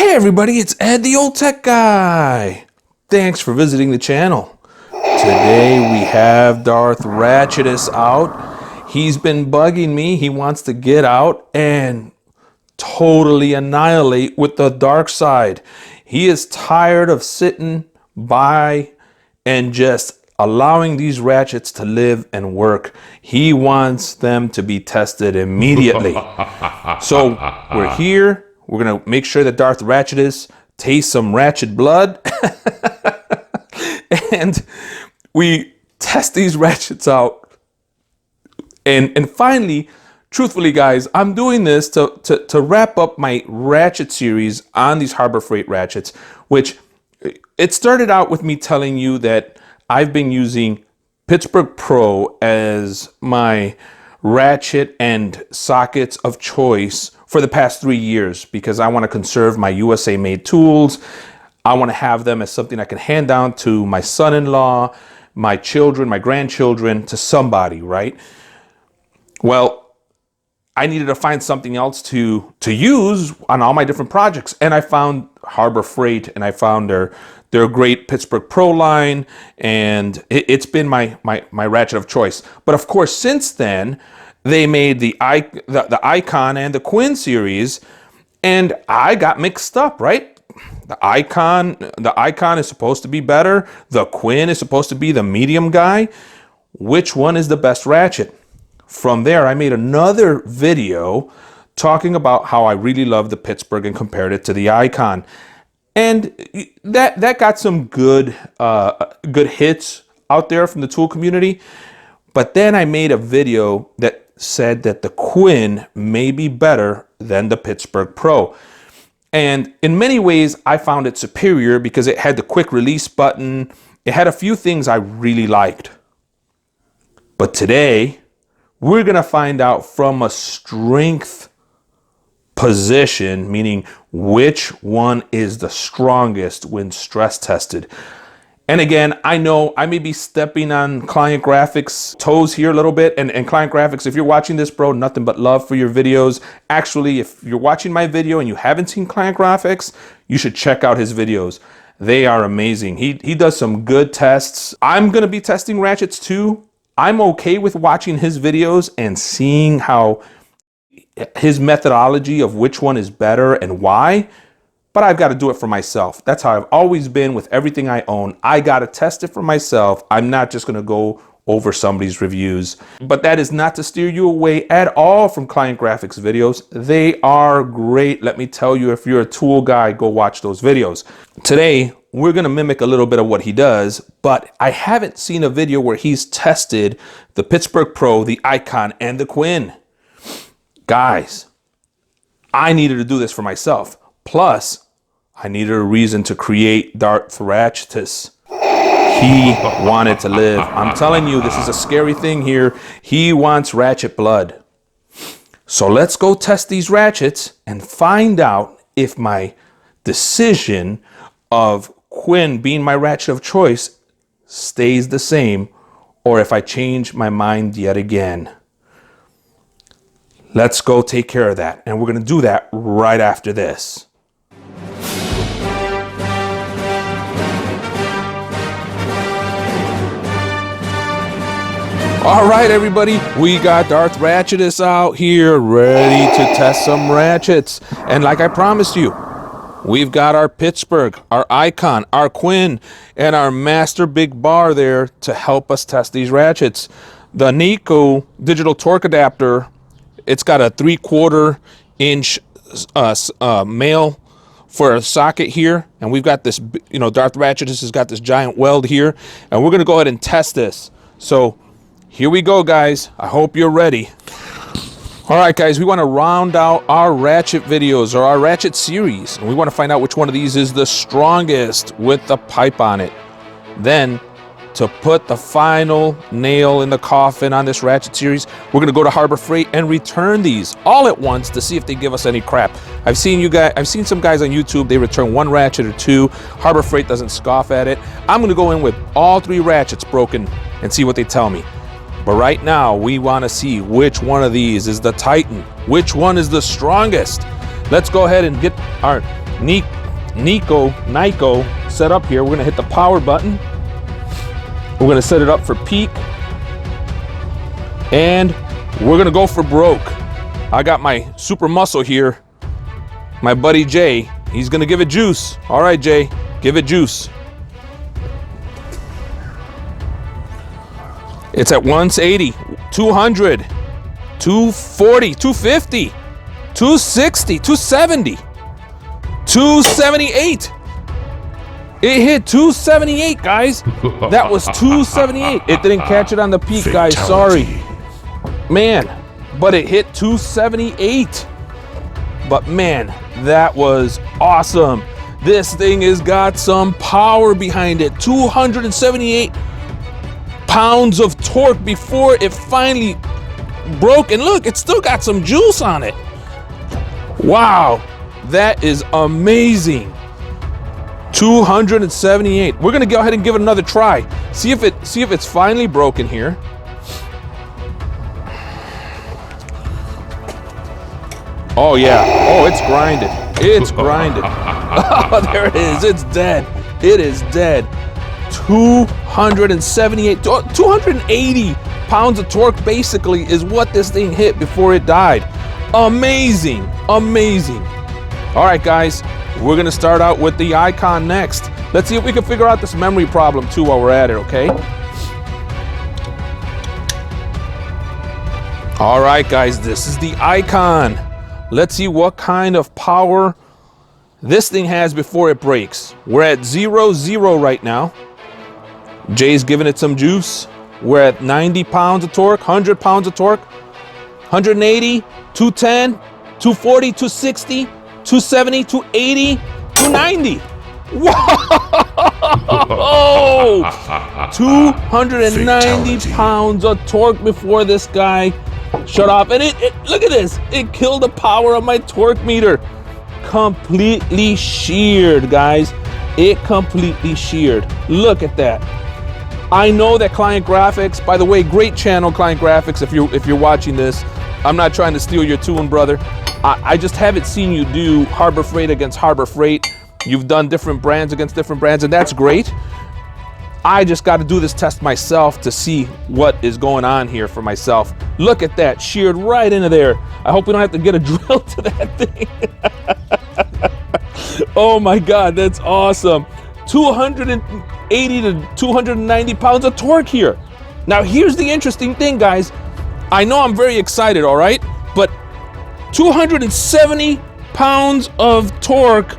Hey everybody, it's Edtheoldtechguy. Thanks for visiting the channel. Today we have DARTHRATCHETUS out. He's been bugging me. He wants to get out and totally annihilate with the dark side. He is tired of sitting by and just allowing these ratchets to live and work. He wants them to be tested immediately. So we're here. We're going to make sure that DARTHRATCHETUS tastes some ratchet blood. And we test these ratchets out. And finally, truthfully, guys, I'm doing this to wrap up my ratchet series on these Harbor Freight ratchets, which it started out with me telling you that I've been using Pittsburgh Pro as my ratchet and sockets of choice for the past 3 years because I want to conserve my USA made tools. I want to have them as something I can hand down to my son-in-law, my children, my grandchildren, to somebody, right? Well, I needed to find something else to use on all my different projects. And I found Harbor Freight, and I found their great Pittsburgh Pro line, and it's been my ratchet of choice. But of course, since then, they made the Icon and the Quinn series, and I got mixed up, right? The Icon is supposed to be better. The Quinn is supposed to be the medium guy. Which one is the best ratchet? From there, I made another video talking about how I really love the Pittsburgh and compared it to the Icon. And that got some good hits out there from the tool community. But then I made a video that said that the Quinn may be better than the Pittsburgh Pro. And in many ways, I found it superior because it had the quick release button. It had a few things I really liked. But today, we're going to find out from a strength position, meaning which one is the strongest when stress tested. And again, I know I may be stepping on Client Graphics' toes here a little bit. And Client Graphics, if you're watching this, bro, nothing but love for your videos. Actually, if you're watching my video and you haven't seen Client Graphics, you should check out his videos. They are amazing. He does some good tests. I'm going to be testing ratchets too. I'm okay with watching his videos and seeing how his methodology of which one is better and why. But I've got to do it for myself. That's how I've always been with everything I own. I got to test it for myself. I'm not just going to go over somebody's reviews. But that is not to steer you away at all from Client Graphics videos. They are great. Let me tell you, if you're a tool guy, go watch those videos. Today, we're going to mimic a little bit of what he does, but I haven't seen a video where he's tested the Pittsburgh Pro, the Icon, and the Quinn. Guys, I needed to do this for myself. Plus, I needed a reason to create DARTHRATCHETUS. He wanted to live. I'm telling you, this is a scary thing here. He wants ratchet blood. So let's go test these ratchets and find out if my decision of Quinn being my ratchet of choice stays the same or if I change my mind yet again. Let's go take care of that. And we're going to do that right after this. All right, everybody, we got DARTHRATCHETUS out here ready to test some ratchets. And like I promised you, we've got our Pittsburgh, our Icon, our Quinn, and our master big bar there to help us test these ratchets. The Nico digital torque adapter, it's got a 3/4 inch male for a socket here. And we've got this, DARTHRATCHETUS has got this giant weld here. And we're going to go ahead and test this. So here we go, guys. I hope you're ready. All right, guys, we want to round out our ratchet videos or our ratchet series. And we want to find out which one of these is the strongest with the pipe on it. Then, to put the final nail in the coffin on this ratchet series, we're going to go to Harbor Freight and return these all at once to see if they give us any crap. I've seen some guys on YouTube, they return one ratchet or two. Harbor Freight doesn't scoff at it. I'm going to go in with all 3 ratchets broken and see what they tell me. But right now, we want to see which one of these is the Titan. Which one is the strongest? Let's go ahead and get our Nico set up here. We're gonna hit the power button. We're gonna set it up for peak. And we're gonna go for broke. I got my super muscle here. My buddy Jay, he's gonna give it juice. All right, Jay, give it juice. It's at 180, 200, 240, 250, 260, 270, 278. It hit 278, guys. That was 278. It didn't catch it on the peak, guys. Sorry. Man, but it hit 278. But man, that was awesome. This thing has got some power behind it. 278 pounds of torque before it finally broke. And look, it's still got some juice on it. Wow, that is amazing. 278. We're gonna go ahead and give it another try. See if it's finally broken here. Oh yeah. Oh, it's grinded. It's grinded. Oh, there it is. It's dead. It is dead. 278, 280 pounds of torque basically is what this thing hit before it died. Amazing, amazing. All right, guys, we're gonna start out with the icon next. Let's see if we can figure out this memory problem too while we're at it, okay? All right, guys, this is the icon. Let's see what kind of power this thing has before it breaks. We're at 0-0 right now. Jay's giving it some juice. We're at 90 pounds of torque, 100 pounds of torque, 180, 210, 240, 260, 270, 280, 290. Whoa! 290 pounds of torque before this guy shut off. And it look at this. It killed the power of my torque meter. Completely sheared, guys. It completely sheared. Look at that. I know that Client Graphics, by the way, great channel, Client Graphics, if you're watching this. I'm not trying to steal your tune, brother. I just haven't seen you do Harbor Freight against Harbor Freight. You've done different brands against different brands, and that's great. I just got to do this test myself to see what is going on here for myself. Look at that, sheared right into there. I hope we don't have to get a drill to that thing. Oh my God, that's awesome. 280 to 290 pounds of torque here. Now here's the interesting thing, guys. I know I'm very excited, all right? But 270 pounds of torque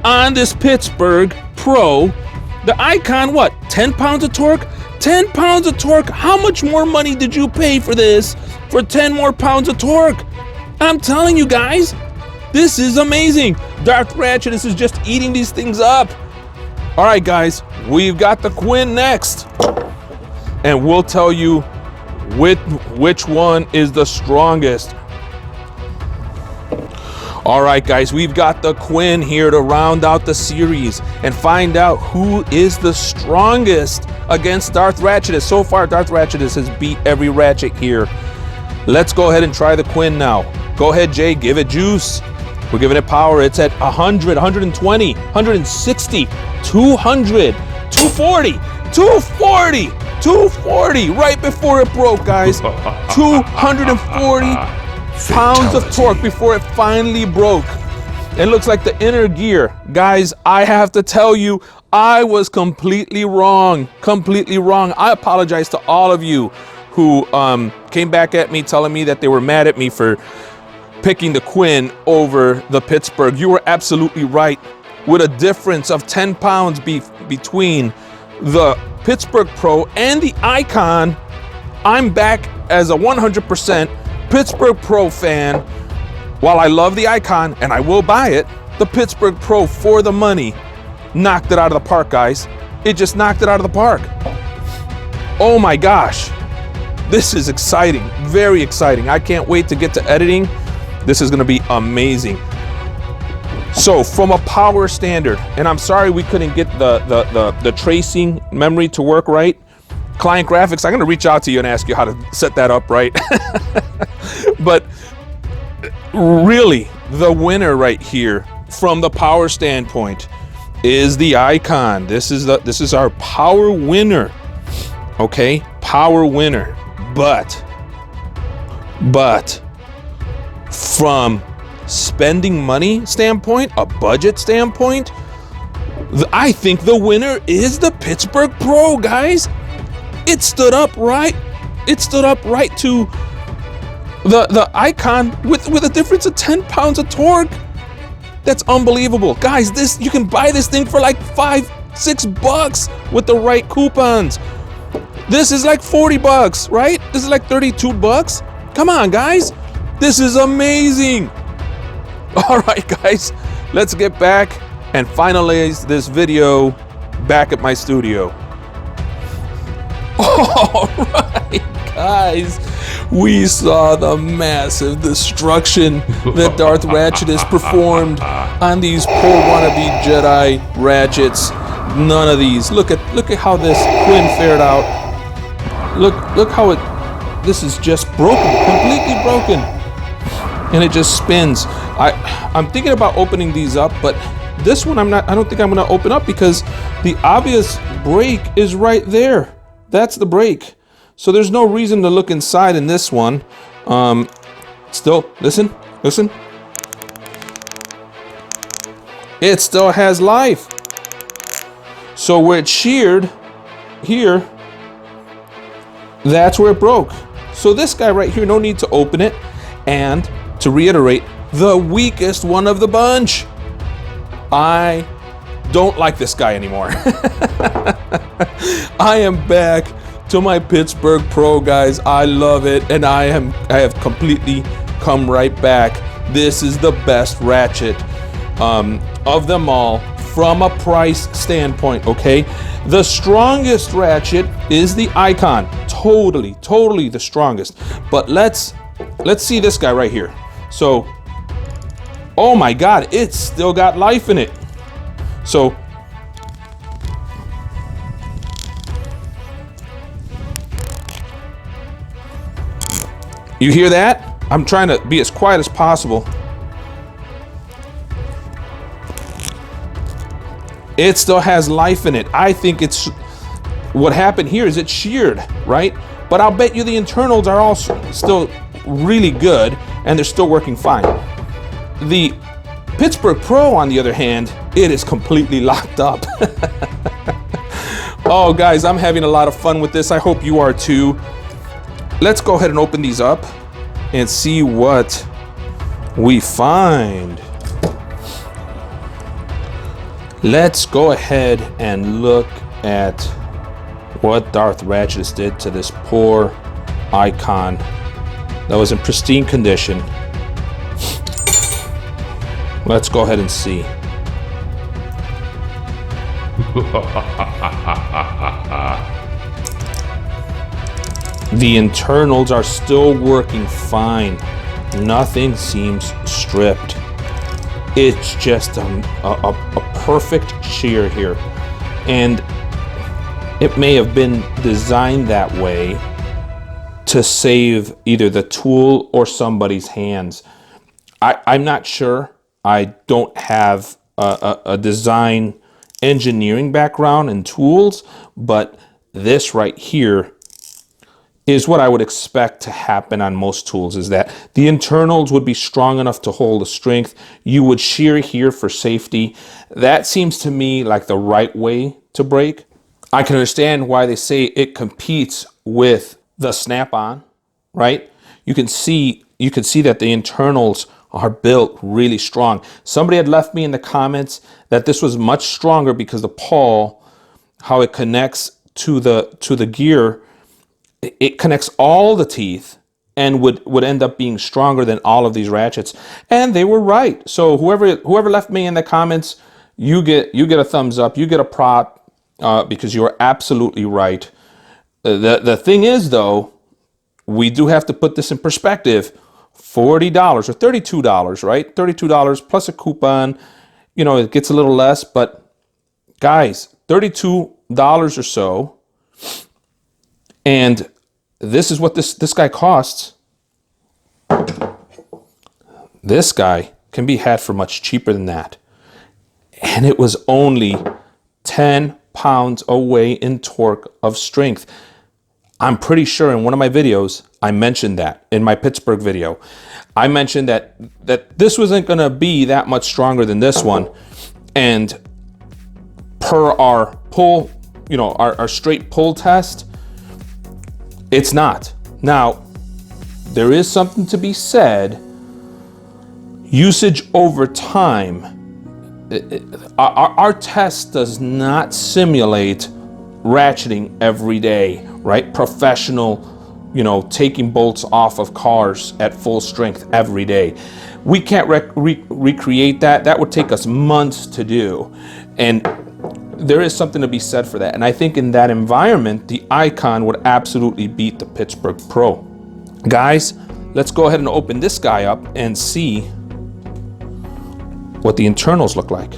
on this Pittsburgh Pro. The icon, what, 10 pounds of torque? 10 pounds of torque. How much more money did you pay for this for 10 more pounds of torque? I'm telling you guys, this is amazing. DARTHRATCHETUS is just eating these things up. All right, guys, we've got the Quinn next. And we'll tell you which one is the strongest. All right, guys, we've got the Quinn here to round out the series and find out who is the strongest against DARTHRATCHETUS. So far, DARTHRATCHETUS has beat every Ratchet here. Let's go ahead and try the Quinn now. Go ahead, Jay, give it juice. We're giving it power. It's at 100, 120, 160, 200, 240, 240, 240, right before it broke, guys. 240 pounds of torque before it finally broke. It looks like the inner gear. Guys, I have to tell you, I was completely wrong. Completely wrong. I apologize to all of you who came back at me telling me that they were mad at me for picking the Quinn over the Pittsburgh. You were absolutely right. With a difference of 10 pounds between the Pittsburgh Pro and the Icon, I'm back as a 100% Pittsburgh Pro fan. While I love the Icon and I will buy it, the Pittsburgh Pro for the money knocked it out of the park, guys. It just knocked it out of the park. Oh my gosh. This is exciting, very exciting. I can't wait to get to editing. This is gonna be amazing. So from a power standard, and I'm sorry we couldn't get the tracing memory to work right. Client Graphics, I'm gonna reach out to you and ask you how to set that up right. But really, the winner right here from the power standpoint is the icon. This is our power winner. Okay, power winner. But from spending money standpoint, a budget standpoint, I think the winner is the Pittsburgh Pro, guys. It stood up right. It stood up right to the icon with a difference of 10 pounds of torque. That's unbelievable. Guys, this, you can buy this thing for like $5-6 with the right coupons. This is like $40, right? This is like $32. Come on, guys. This is amazing. All right, guys, let's get back and finalize this video back at my studio. All right, guys, we saw the massive destruction that DARTHRATCHETUS performed on these poor wannabe Jedi Ratchets. None of these. Look at how this Quinn fared out. Look how this is just broken, completely broken, and it just spins. I'm thinking about opening these up, but this one I don't think I'm gonna open up because the obvious break is right there. That's the break. So there's no reason to look inside in this one. Still, listen. It still has life. So where it sheared here, that's where it broke. So this guy right here, no need to open it. And to reiterate, the weakest one of the bunch. I don't like this guy anymore. I am back to my Pittsburgh Pro, guys. I love it, and I have completely come right back. This is the best Ratchet of them all from a price standpoint, okay? The strongest Ratchet is the icon. Totally the strongest. But let's see this guy right here. So, oh my God, it's still got life in it. So, you hear that? I'm trying to be as quiet as possible. It still has life in it. I think it's, what happened here is it sheared, right? But I'll bet you the internals are also still really good and they're still working fine. The Pittsburgh Pro, on the other hand, it is completely locked up. Oh, guys, I'm having a lot of fun with this. I hope you are too. Let's go ahead and open these up and see what we find. Let's go ahead and look at what DARTHRATCHETUS did to this poor icon that was in pristine condition. Let's go ahead and see. The internals are still working fine. Nothing seems stripped. It's just a perfect shear here. And it may have been designed that way to save either the tool or somebody's hands. I'm not sure. I don't have a design engineering background and tools, but this right here is what I would expect to happen on most tools, is that the internals would be strong enough to hold the strength. You would shear here for safety. That seems to me like the right way to break. I can understand why they say it competes with the snap-on, right? You can see that the internals are built really strong. Somebody had left me in the comments that this was much stronger because the pawl, how it connects to the gear, it connects all the teeth and would end up being stronger than all of these ratchets. And they were right. So whoever left me in the comments, you get a thumbs up, you get a prop, because you are absolutely right. The thing is, though, we do have to put this in perspective. $40 or $32, right? $32 plus a coupon. You know, it gets a little less, but guys, $32 or so. And this is what this guy costs. This guy can be had for much cheaper than that. and it was only 10 pounds away in torque of strength. I'm pretty sure in one of my videos, I mentioned that in my Pittsburgh video. I mentioned that this wasn't gonna be that much stronger than this one. And per our pull, you know, our straight pull test, it's not. Now, there is something to be said. Usage over time, our test does not simulate ratcheting every day, right? Professional, you know, taking bolts off of cars at full strength every day. We can't recreate that. That would take us months to do. And there is something to be said for that. And I think in that environment, the Icon would absolutely beat the Pittsburgh Pro. Guys, let's go ahead and open this guy up and see what the internals look like.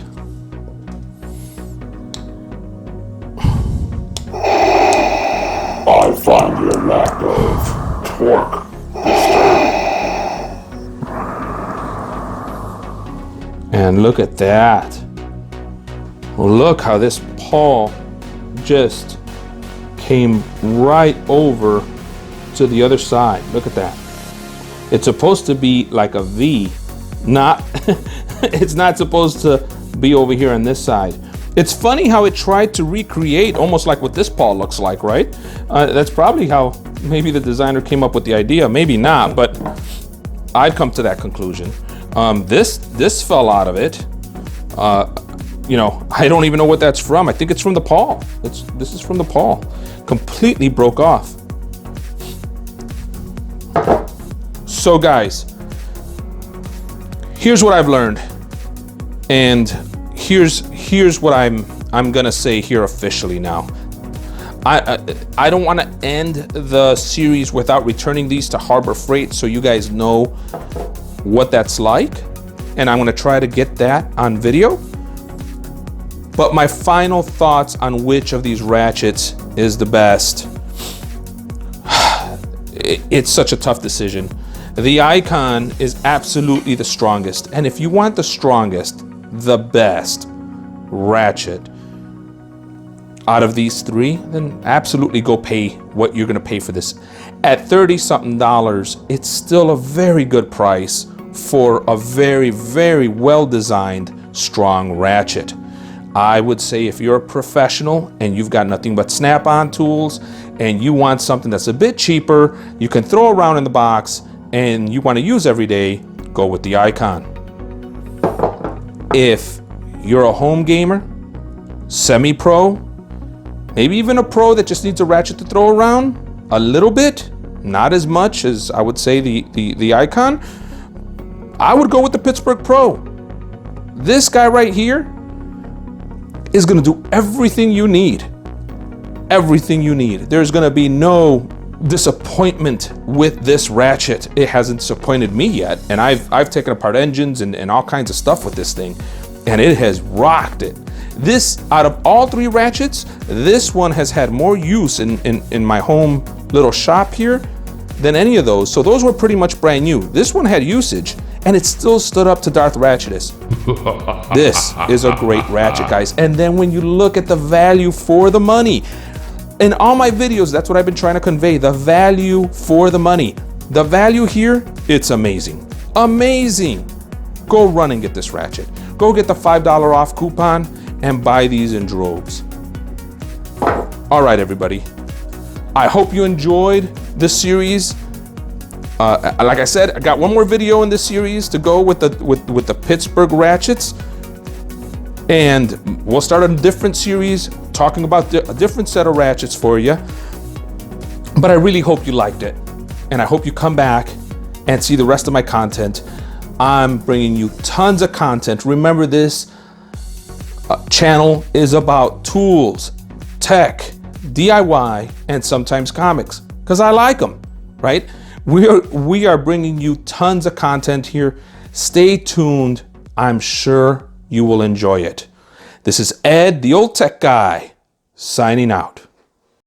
I find your lack of torque disturbing. And look at that. Look how this pawl just came right over to the other side. Look at that. It's supposed to be like a V, not, it's not supposed to be over here on this side. It's funny how it tried to recreate almost like what this pawl looks like, right? That's probably how maybe the designer came up with the idea, maybe not, but I'd come to that conclusion. This fell out of it. You know, I don't even know what that's from. I think it's from the pawl. This is from the pawl. Completely broke off. So guys, here's what I've learned. And here's what I'm gonna say here officially now. I don't want to end the series without returning these to Harbor Freight so you guys know what that's like. And I'm gonna try to get that on video. But my final thoughts on which of these ratchets is the best. It's such a tough decision. The Icon is absolutely the strongest. And if you want the strongest, the best ratchet out of these three, then absolutely go pay what you're gonna pay for this. At $30-something, it's still a very good price for a very, very well-designed, strong ratchet. I would say if you're a professional and you've got nothing but snap-on tools and you want something that's a bit cheaper, you can throw around in the box and you want to use every day, go with the Icon. If you're a home gamer, semi-pro, maybe even a pro that just needs a ratchet to throw around a little bit, not as much as I would say the Icon, I would go with the Pittsburgh Pro. This guy right here is gonna do everything you need. Everything you need. There's gonna be no disappointment with this ratchet. It hasn't disappointed me yet. And I've taken apart engines and all kinds of stuff with this thing, and it has rocked it. This, out of all three ratchets, this one has had more use in my home little shop here than any of those. So those were pretty much brand new. This one had usage, and it still stood up to DARTHRATCHETUS. This is a great ratchet, guys. And then when you look at the value for the money, in all my videos, that's what I've been trying to convey, the value for the money. The value here, it's amazing. Amazing. Go run and get this ratchet. Go get the $5 off coupon and buy these in droves. All right, everybody. I hope you enjoyed this series. Like I said, I got one more video in this series to go with the Pittsburgh ratchets, and we'll start a different series talking about a different set of ratchets for you. But I really hope you liked it, and I hope you come back and see the rest of my content. I'm bringing you tons of content. Remember, this channel is about tools, tech, DIY, and sometimes comics, because I like them, right? We are bringing you tons of content here. Stay tuned. I'm sure you will enjoy it. This is Ed, the old tech guy, signing out.